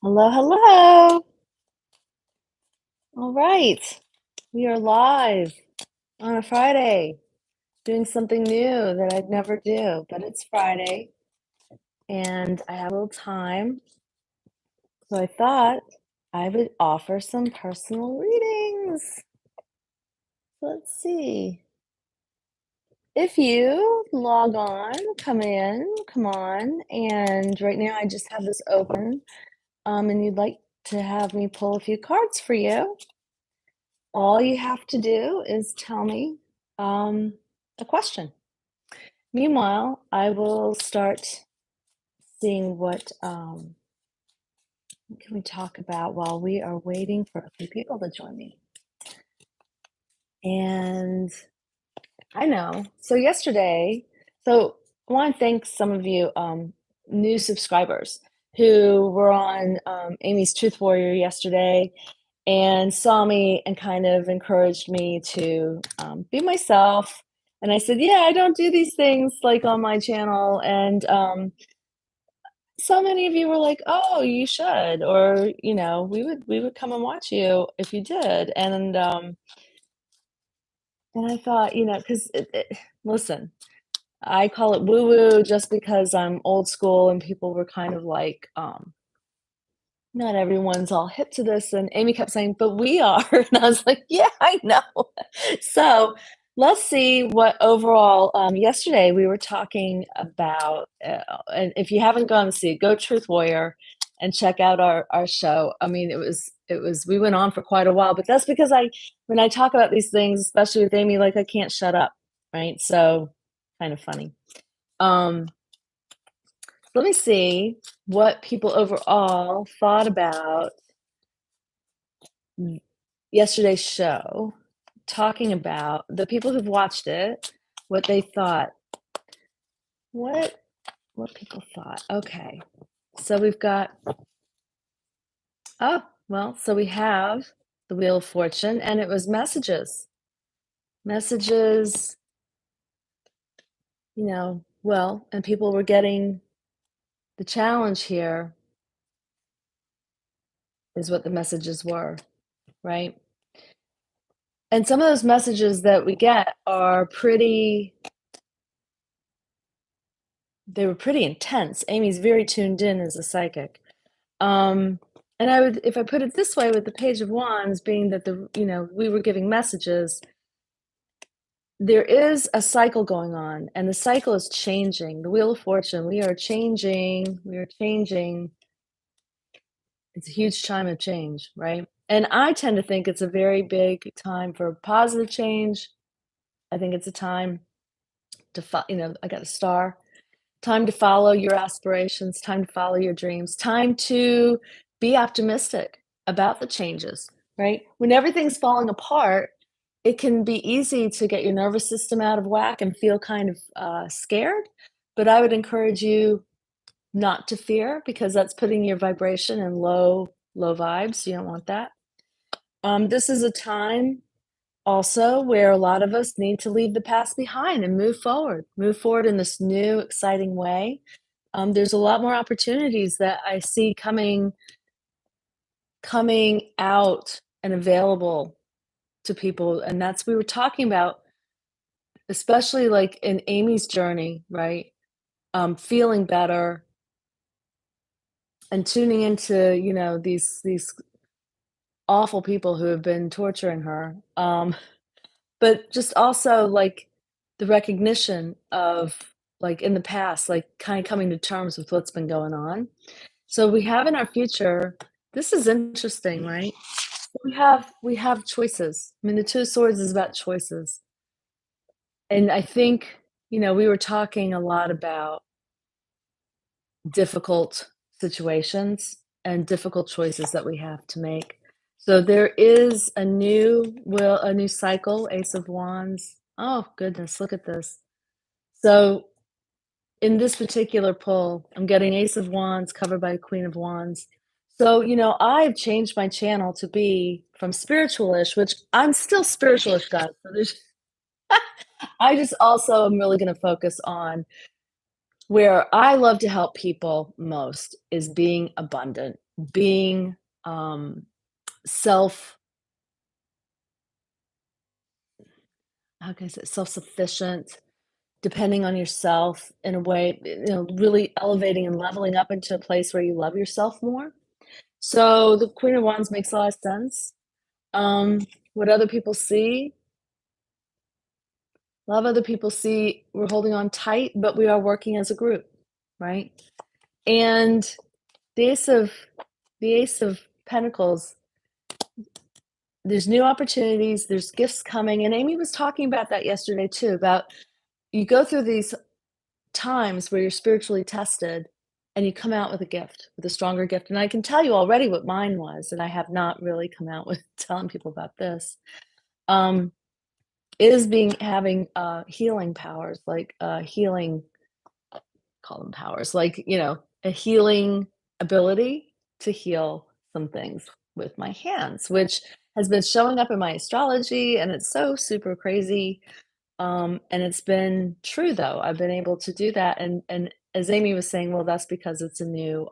Hello, hello. All right. We are live on a Friday doing something new that I'd never do, but it's Friday and I have a little time. So I thought I would offer some personal readings. Let's see. If you log on, come on. And right now I just have this open. And you'd like to have me pull a few cards for you. All you have to do is tell me um, a question. Meanwhile, I will start seeing what can we talk about while we are waiting for a few people to join me. And I know. So yesterday, so I want to thank some of you new subscribers who were on Amy's Truth Warrior yesterday and saw me and kind of encouraged me to be myself. And I said, yeah, I don't do these things like on my channel. And so many of you were like, oh, you should, or we would come and watch you if you did. And I thought, because listen, I call it woo woo just because I'm old school and people were kind of like, not everyone's all hip to this. And Amy kept saying, but we are. And I was like, yeah, I know. So let's see what overall, yesterday we were talking about, and if you haven't gone to see it, go Truth Warrior and check out our show. I mean, we went on for quite a while, but that's because when I talk about these things, especially with Amy, like I can't shut up. Right. So kind of funny. Um, Let me see what people overall thought about yesterday's show, talking about the people who've watched it, what they thought. What people thought. Okay. So we've got so we have the Wheel of Fortune and it was messages. Messages, and people were getting the challenge here is what the messages were, right? And some of those messages that we get are they were pretty intense. Amy's very tuned in as a psychic. Um, and if I put it this way, with the Page of Wands being that we were giving messages, there is a cycle going on, and the cycle is changing. The Wheel of Fortune, we are changing. We are changing. It's a huge time of change, right? And I tend to think it's a very big time for positive change. I think it's a time I got a star. Time to follow your aspirations, time to follow your dreams, time to be optimistic about the changes, right? When everything's falling apart, it can be easy to get your nervous system out of whack and feel kind of scared. But I would encourage you not to fear because that's putting your vibration in low vibes. You don't want that. This is a time also where a lot of us need to leave the past behind and move forward in this new, exciting way. There's a lot more opportunities that I see coming out and available to people, and that's we were talking about, especially like in Amy's journey, right? Feeling better and tuning into these awful people who have been torturing her. But just also, like, the recognition of, like, in the past, like, kinda coming to terms with what's been going on. So we have in our future this is interesting, right? We have choices. I mean, the Two of Swords is about choices. And I think, we were talking a lot about difficult situations and difficult choices that we have to make. So there is a new cycle, Ace of Wands. Oh goodness, look at this. So in this particular pull, I'm getting Ace of Wands covered by Queen of Wands. So, I've changed my channel to be from spiritualish, which I'm still spiritualish, guys. So I just also am really going to focus on where I love to help people most is being abundant, being self how can I say self-sufficient, depending on yourself in a way, really elevating and leveling up into a place where you love yourself more. So the Queen of Wands makes a lot of sense. What other people see, a lot of other people see we're holding on tight, but we are working as a group, right? And the Ace of the Ace of Pentacles, there's new opportunities, there's gifts coming, and Amy was talking about that yesterday too, about you go through these times where you're spiritually tested and you come out with a gift, with a stronger gift. And I can tell you already what mine was, and I have not really come out with telling people about this. Is being having healing powers, like healing, call them powers, like, a healing ability to heal some things with my hands, which has been showing up in my astrology, and it's so super crazy. And it's been true though. I've been able to do that. And as Amy was saying, well, that's because it's a new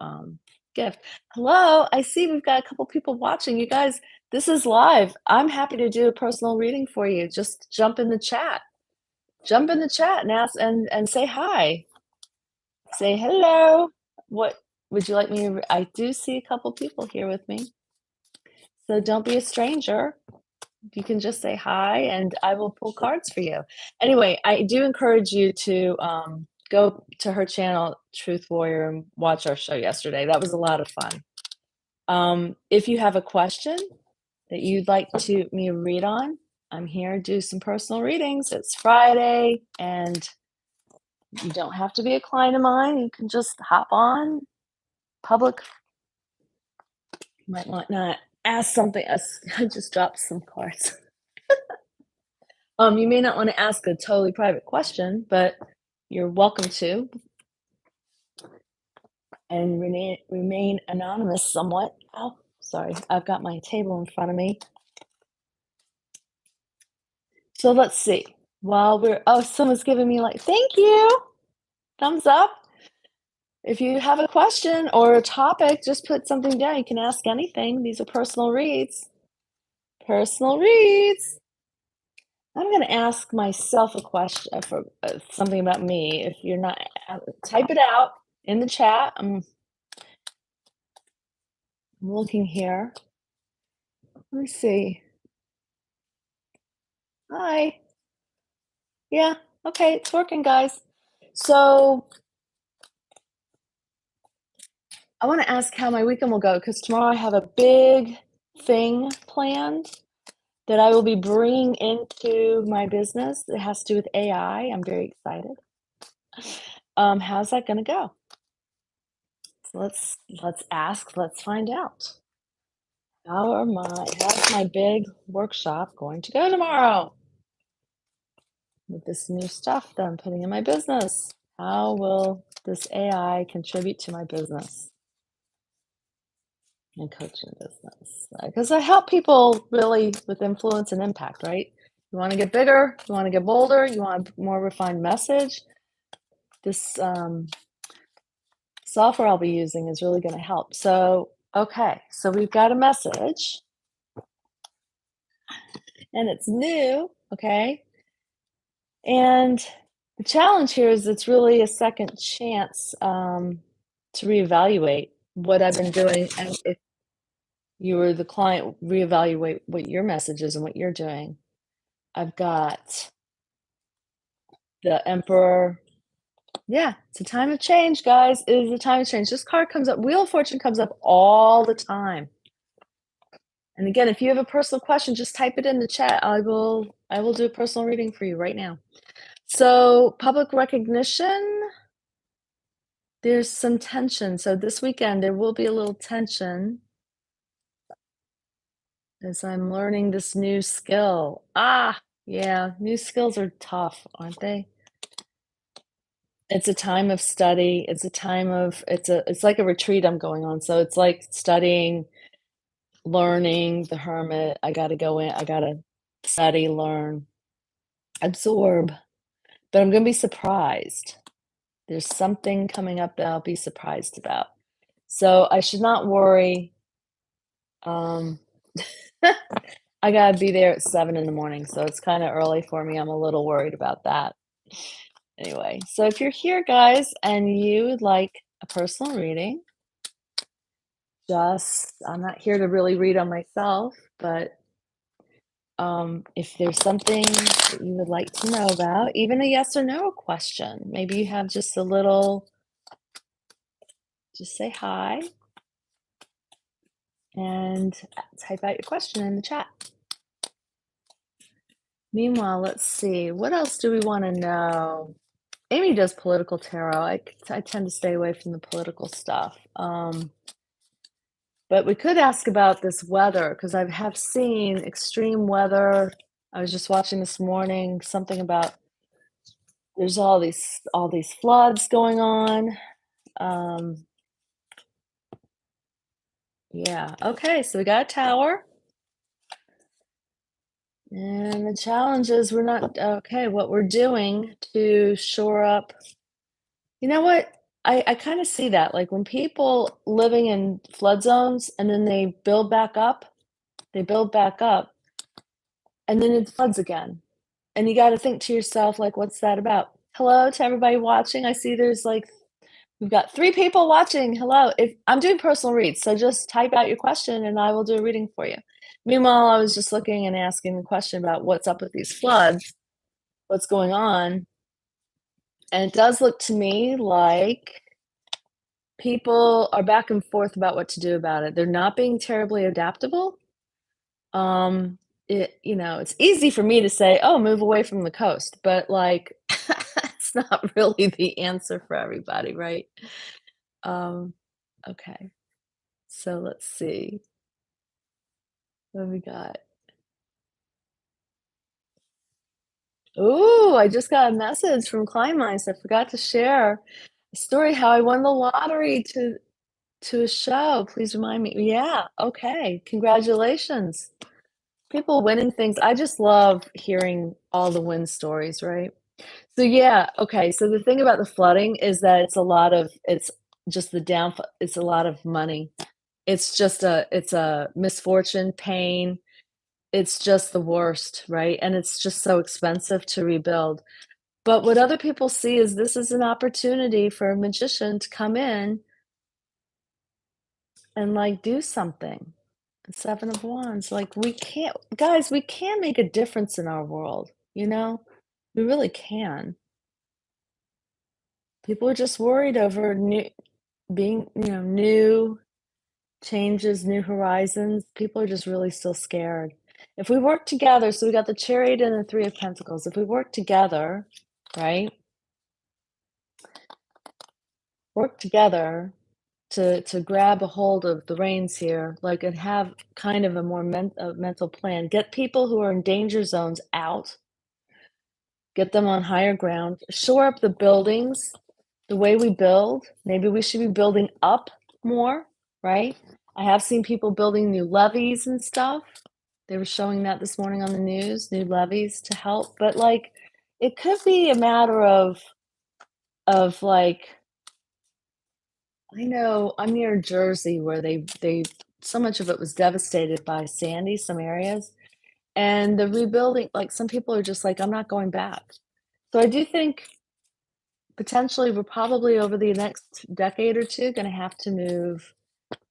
gift. Hello, I see we've got a couple people watching. You guys, this is live. I'm happy to do a personal reading for you. Just jump in the chat. Jump in the chat and ask and say hi. Say hello. What would you like me to I do see a couple people here with me. So don't be a stranger. You can just say hi and I will pull cards for you. Anyway, I do encourage you to go to her channel, Truth Warrior, and watch our show yesterday. That was a lot of fun. If you have a question that you'd like me to read on, I'm here to do some personal readings. It's Friday, and you don't have to be a client of mine. You can just hop on public. You might want not ask something. I just dropped some cards. You may not want to ask a totally private question, but you're welcome to, and remain anonymous somewhat. Oh, sorry, I've got my table in front of me. So let's see. Someone's giving me like, thank you, thumbs up. If you have a question or a topic, just put something down. You can ask anything. These are personal reads. Personal reads. I'm going to ask myself a question for something about me. If you're not, type it out in the chat. I'm looking here. Let me see. Hi. Yeah. Okay. It's working, guys. So I want to ask how my weekend will go because tomorrow I have a big thing planned that I will be bringing into my business. It has to do with AI. I'm very excited. How's that going to go? So let's ask. Let's find out. How's my big workshop going to go tomorrow with this new stuff that I'm putting in my business? How will this AI contribute to my business and coaching business? Because I help people really with influence and impact, right? You want to get bigger, you want to get bolder, you want a more refined message. This software I'll be using is really going to help. So, okay, so we've got a message and it's new, okay? And the challenge here is it's really a second chance to reevaluate what I've been doing. And if you were the client, reevaluate what your message is and what you're doing. I've got the Emperor. Yeah, it's a time of change, guys. It is a time of change. This card comes up, Wheel of Fortune comes up all the time. And again, if you have a personal question, just type it in the chat. I will do a personal reading for you right now. So, public recognition, there's some tension. So this weekend there will be a little tension as I'm learning this new skill. Yeah, new skills are tough, aren't they? It's a time of study. It's a time of it's like a retreat I'm going on. So it's like studying, learning, the hermit. I got to go in. I got to study, learn, absorb. But I'm going to be surprised. There's something coming up that I'll be surprised about. So I should not worry. Um, I gotta be there at 7 in the morning, so it's kinda early for me. I'm a little worried about that. Anyway, so if you're here, guys, and you would like a personal reading, just I'm not here to really read on myself, but if there's something that you would like to know about, even a yes or no question, maybe you have just a little, just say hi and type out your question in the chat. Meanwhile, let's see, what else do we want to know? Amy does political tarot. I tend to stay away from the political stuff. But we could ask about this weather because I have seen extreme weather. I was just watching this morning something about there's all these floods going on. Yeah. Okay, so we got a tower. And the challenge is we're not okay, what we're doing to shore up. You know what? I kind of see that. Like when people living in flood zones and then they build back up, and then it floods again. And you got to think to yourself, like, what's that about? Hello to everybody watching. I see there's like, we've got 3 people watching. Hello. If I'm doing personal reads, so just type out your question and I will do a reading for you. Meanwhile, I was just looking and asking the question about what's up with these floods, what's going on. And it does look to me like people are back and forth about what to do about it. They're not being terribly adaptable. It's easy for me to say, "Oh, move away from the coast," but, like, it's not really the answer for everybody, right? Um, okay, so let's see. What we got? Ooh, I just got a message from Kleinmeis. I forgot to share a story how I won the lottery to a show. Please remind me. Yeah, okay. Congratulations. People winning things. I just love hearing all the win stories, right? So, yeah, okay, so the thing about the flooding is that it's just the downfall. It's a lot of money. It's a misfortune, pain. It's just the worst, right? And it's just so expensive to rebuild. But what other people see is this is an opportunity for a magician to come in and, like, do something. The 7 of Wands, like, we can make a difference in our world, you know? We really can. People are just worried over new changes, new horizons. People are just really still scared. If we work together, so we got the Chariot and the 3 of Pentacles. If we work together, right? Work together to grab a hold of the reins here, like, and have kind of a more mental plan. Get people who are in danger zones out, get them on higher ground, shore up the buildings, the way we build. Maybe we should be building up more, right? I have seen people building new levees and stuff. They were showing that this morning on the news, new levees to help. But like, it could be a matter of like, I know I'm near Jersey where they so much of it was devastated by Sandy, some areas, and the rebuilding. Like some people are just like, I'm not going back. So I do think potentially we're probably over the next decade or 2 gonna have to move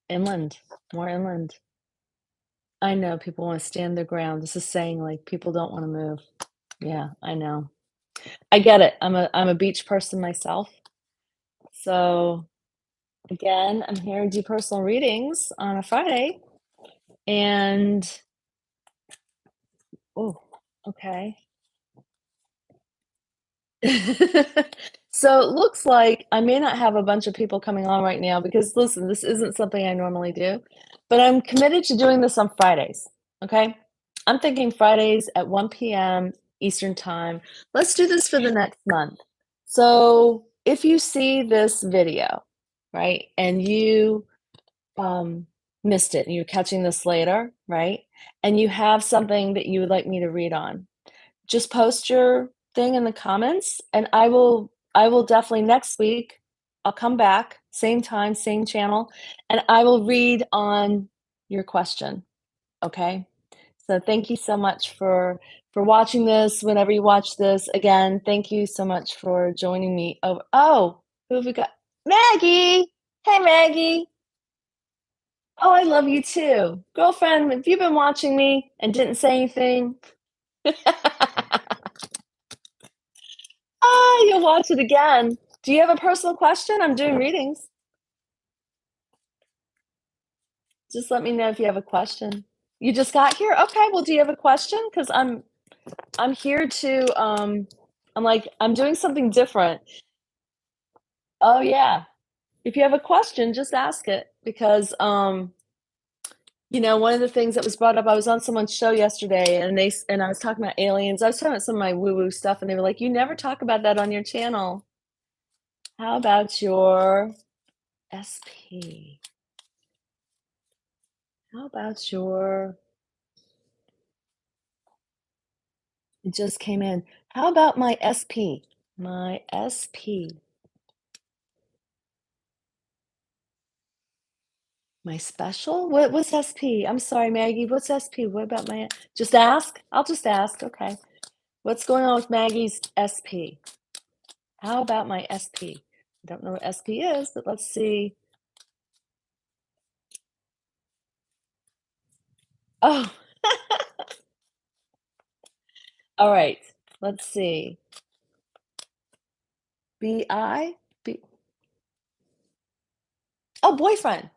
inland, more inland. I know people wanna stand their ground. This is saying, like, people don't wanna move. Yeah, I know. I get it. I'm a beach person myself. So, again, I'm here to do personal readings on a Friday, and oh, okay. So, it looks like I may not have a bunch of people coming on right now because listen, this isn't something I normally do, but I'm committed to doing this on Fridays, okay? I'm thinking Fridays at 1 PM Eastern Time. Let's do this for the next month. So, if you see this video, right, and you, um, missed it and you're catching this later, right, and you have something that you would like me to read on, just post your thing in the comments and I will definitely next week, I'll come back same time, same channel, and I will read on your question, okay? So thank you so much for watching this. Whenever you watch this, again, thank you so much for joining me. Oh, who have we got? Maggie! Hey, Maggie. Oh, I love you too. Girlfriend, have you been watching me and didn't say anything? Ah, you'll watch it again. Do you have a personal question? I'm doing readings. Just let me know if you have a question. You just got here? Okay, well, do you have a question? Because I'm here to I'm like, I'm doing something different. Oh yeah. If you have a question, just ask it because one of the things that was brought up, I was on someone's show yesterday and and I was talking about aliens. I was talking about some of my woo-woo stuff and they were like, "You never talk about that on your channel. How about your SP? How about your It just came in. How about my SP? My SP. My special? What's SP? I'm sorry, Maggie. What's SP? What about my Just ask? I'll just ask. Okay. What's going on with Maggie's SP? How about my SP? I don't know what SP is, but let's see. Oh, all right. Let's see. BI? B Oh, boyfriend,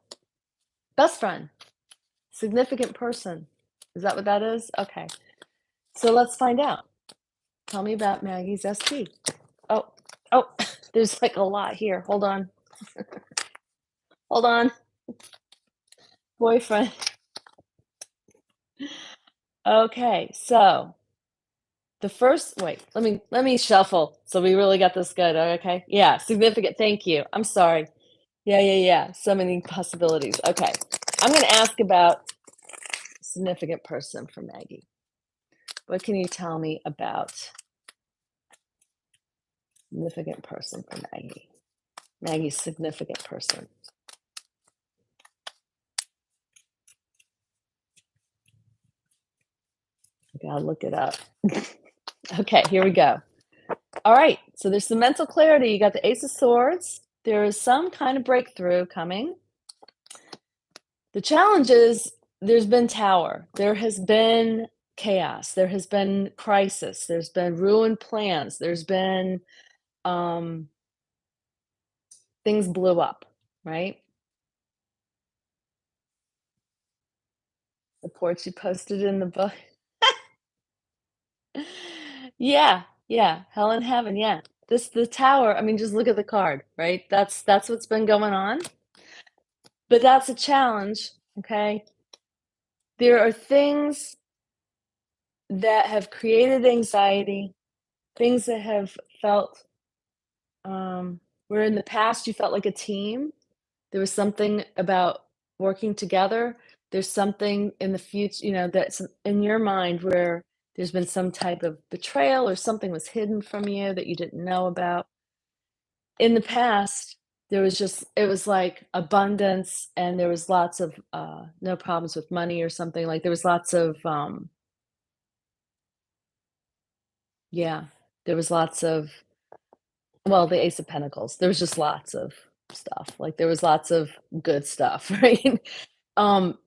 best friend, significant person. Is that what that is? Okay. So let's find out. Tell me about Maggie's SP. Oh, oh, there's like a lot here. Hold on. Hold on. Boyfriend. Okay, so the first wait, let me shuffle so we really got this good, okay? Yeah, significant, thank you. I'm sorry. Yeah, yeah, yeah, so many possibilities. Okay, I'm gonna ask about significant person for Maggie. What can you tell me about significant person for Maggie? Maggie's significant person. I gotta look it up. Okay, here we go. All right, so there's some mental clarity. You got the Ace of Swords. There is some kind of breakthrough coming. The challenge is there's been Tower. There has been chaos. There has been crisis. There's been ruined plans. There's been um, things blew up, right? The ports you posted in the book. Yeah, yeah, hell and heaven, yeah. The Tower, I mean, just look at the card, right? That's what's been going on. But that's a challenge, okay? There are things that have created anxiety, things that have felt where in the past you felt like a team. There was something about working together. There's something in the future, that's in your mind where there's been some type of betrayal or something was hidden from you that you didn't know about. In the past, it was like abundance and there was lots of no problems with money or something. Like there was lots of yeah, there was lots of well, the Ace of Pentacles. There was just lots of stuff. Like there was lots of good stuff, right? Um,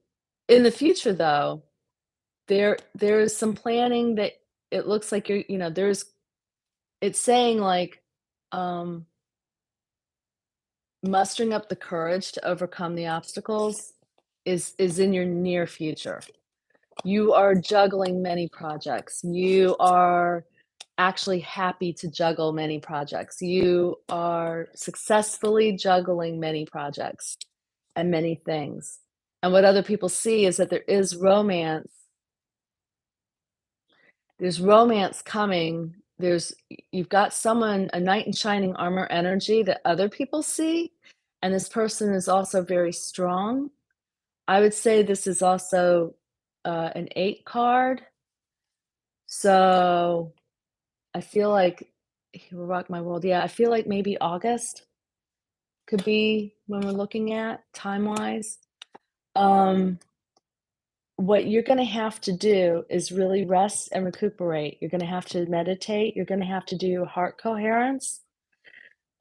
in the future though, there is some planning that it looks like there's it's saying like um mustering up the courage to overcome the obstacles is in your near future. You are juggling many projects. You are actually happy to juggle many projects. You are successfully juggling many projects and many things. And what other people see is that there is romance. There's romance coming. You've got someone, a knight in shining armor energy that other people see. And this person is also very strong. I would say this is also an 8 card. So I feel like he will rock my world. Yeah, I feel like maybe August. could be when we're looking at time-wise. Um, what you're gonna have to do is really rest and recuperate. You're gonna have to meditate, you're gonna have to do heart coherence,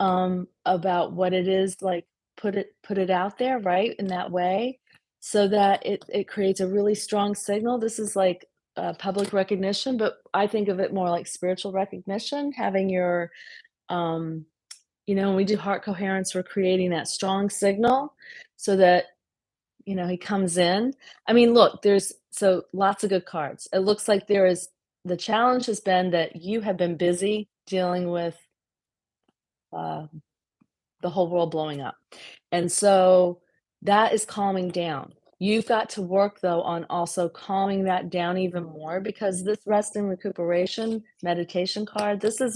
about what it is, like, put it out there, right, in that way, so that it creates a really strong signal. This is like, public recognition, but I think of it more like spiritual recognition, having your, um when we do heart coherence, we're creating that strong signal so that, he comes in. I mean, look, there's lots of good cards. It looks like the challenge has been that you have been busy dealing with, uh the whole world blowing up. And so that is calming down. You've got to work though on also calming that down even more because this rest and recuperation meditation card, this is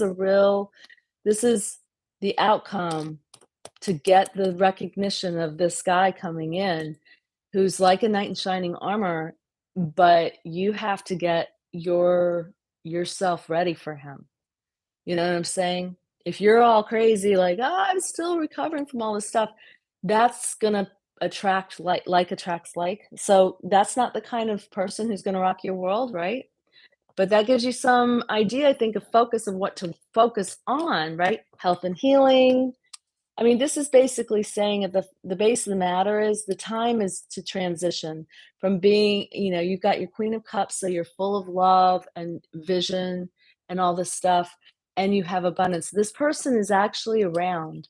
the outcome to get the recognition of this guy coming in who's like a knight in shining armor, but you have to get yourself ready for him. You know what I'm saying? If you're all crazy, like, "Oh, I'm still recovering from all this stuff," that's gonna attract like attracts like. So, that's not the kind of person who's gonna rock your world, right? But that gives you some idea, I think, of focus of what to focus on, right? Health and healing. I mean, this is basically saying at the base of the matter is the time is to transition from being, you've got your Queen of Cups, so you're full of love and vision and all this stuff, and you have abundance. This person is actually around.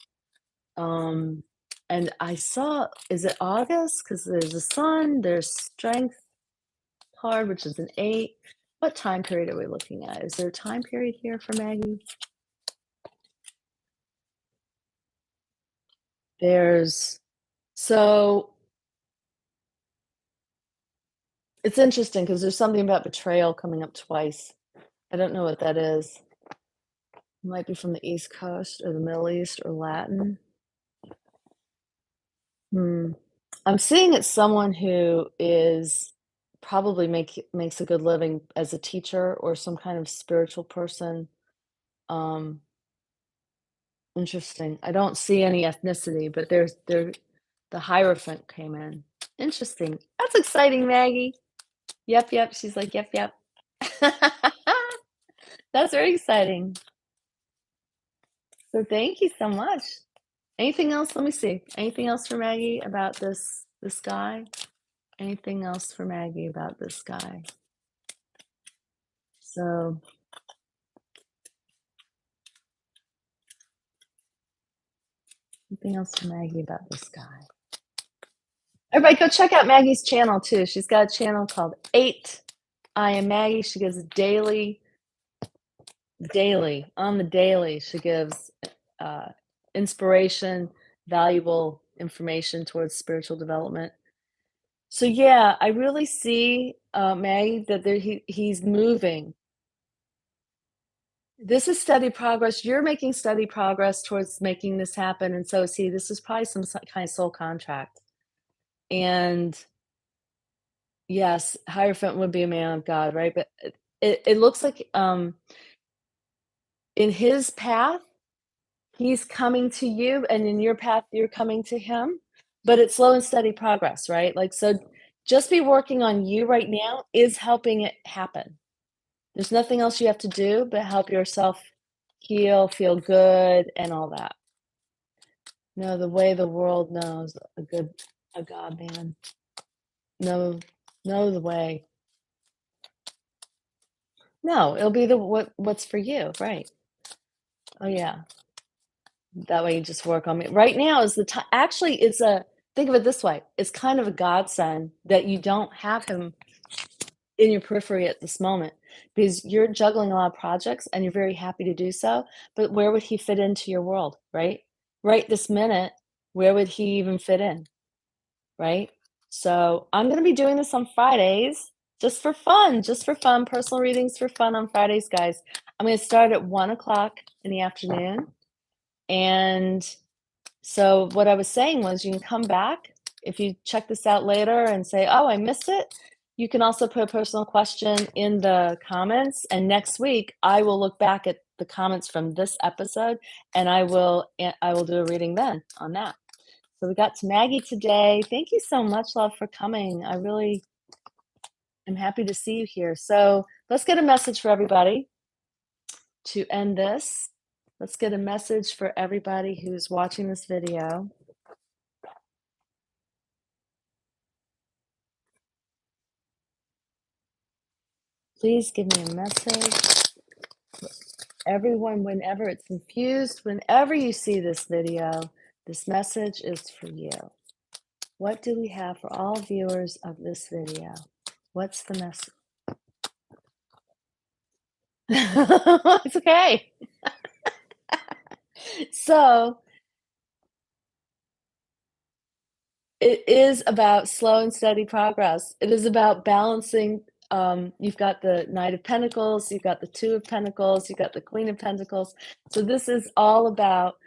Um, and I saw, is it August? Because there's a sun, there's strength card, which is an 8. What time period are we looking at? Is there a time period here for Maggie? There's so it's interesting because there's something about betrayal coming up twice. I don't know what that is. It might be from the East Coast or the Middle East or Latin. Hmm. I'm seeing it's someone who is probably makes a good living as a teacher or some kind of spiritual person. Um, Interesting. I don't see any ethnicity, but the Hierophant came in. Interesting. That's exciting, Maggie. Yep, yep. She's like, yep, yep. That's very exciting. So thank you so much. Anything else? Let me see. Anything else for Maggie about this guy? Anything else for Maggie about this guy? So anything else for Maggie about this guy? Everybody go check out Maggie's channel too. She's got a channel called 8 I Am Maggie. She gives on the daily. She gives inspiration, valuable information towards spiritual development. So yeah, I really see, Maggie, that he's moving. This is steady progress. You're making steady progress towards making this happen, and so see, this is probably some kind of soul contract. And yes, Hierophant would be a man of God, right? But it looks like in his path, he's coming to you, and in your path, you're coming to him. But it's slow and steady progress, right? Like so, just be working on you right now is helping it happen. There's nothing else you have to do but help yourself heal, feel good, and all that. No, the way the world knows a God man. Know the way. No, it'll be the what's for you, right. Oh, yeah. That way you just work on me. Right now is the time. Actually, think of it this way, it's kind of a godsend that you don't have him in your periphery at this moment because you're juggling a lot of projects and you're very happy to do so, but where would he fit into your world, right? Right this minute, where would he even fit in, right? So, I'm gonna be doing this on Fridays just for fun, personal readings for fun on Fridays, guys. I'm gonna start at 1 o'clock in the afternoon, and so what I was saying was you can come back if you check this out later and say, "Oh, I missed it." You can also put a personal question in the comments, and next week, I will look back at the comments from this episode, and I will do a reading then on that. So we got to Maggie today. Thank you so much, love, for coming. I really am happy to see you here. So let's get a message for everybody to end this. Let's get a message for everybody who's watching this video. Please give me a message. Everyone, whenever it's infused, whenever you see this video, this message is for you. What do we have for all viewers of this video? What's the message? It's okay. So it is about slow and steady progress. It is about balancing. You've got the Knight of Pentacles, you've got the Two of Pentacles, you've got the Queen of Pentacles. So this is all about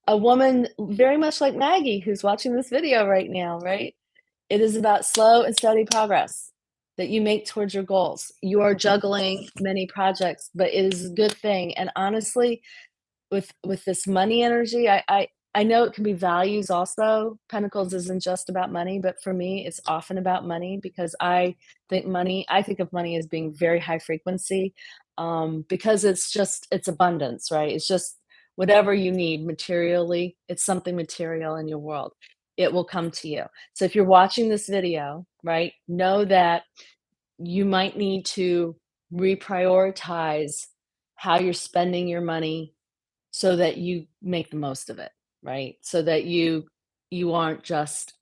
a woman very much like Maggie, who's watching this video right now, right? It is about slow and steady progress that you make towards your goals. You are juggling many projects, but it is a good thing. And honestly, with this money energy, I know it can be values also. Pentacles isn't just about money, but for me, it's often about money because I think of money as being very high frequency, because it's abundance, right? It's just whatever you need materially, it's something material in your world. It will come to you. So if you're watching this video, right, know that you might need to reprioritize how you're spending your money so that you make the most of it, right? So that you aren't just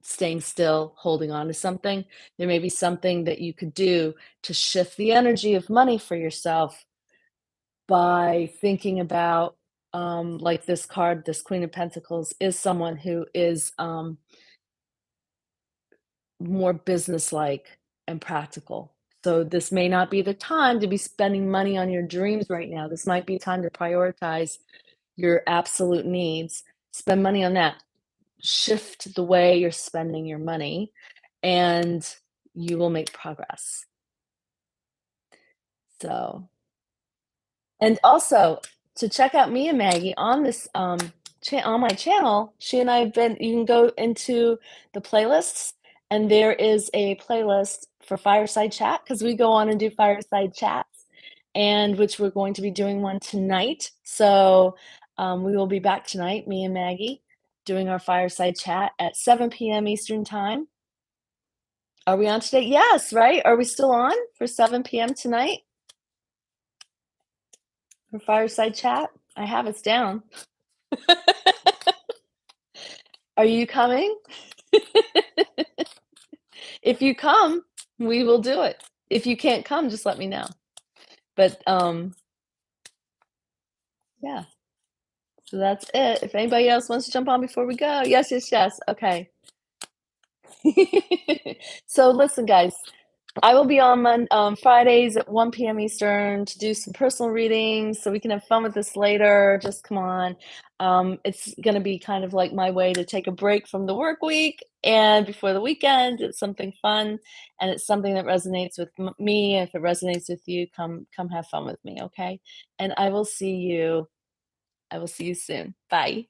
staying still, holding on to something. There may be something that you could do to shift the energy of money for yourself by thinking about like this card, this Queen of Pentacles, is someone who is more businesslike and practical. So this may not be the time to be spending money on your dreams right now. This might be time to prioritize your absolute needs, spend money on that. Shift the way you're spending your money, and you will make progress. So, and also to check out me and Maggie on this on my channel, she and I have been. You can go into the playlists, and there is a playlist for fireside chat because we go on and do fireside chats, and which we're going to be doing one tonight. So we will be back tonight, me and Maggie, doing our fireside chat at 7 p.m. Eastern time. Are we on today? Yes, right? Are we still on for 7 p.m. tonight for fireside chat? I have it down. Are you coming? If you come, we will do it. If you can't come, just let me know. But yeah. So that's it. If anybody else wants to jump on before we go. Yes, yes, yes. Okay. So listen, guys, I will be on Fridays at 1 p.m. Eastern to do some personal readings so we can have fun with this later. Just come on. It's going to be kind of like my way to take a break from the work week and before the weekend. It's something fun and it's something that resonates with me. If it resonates with you, come have fun with me, okay? And I will see you soon. Bye.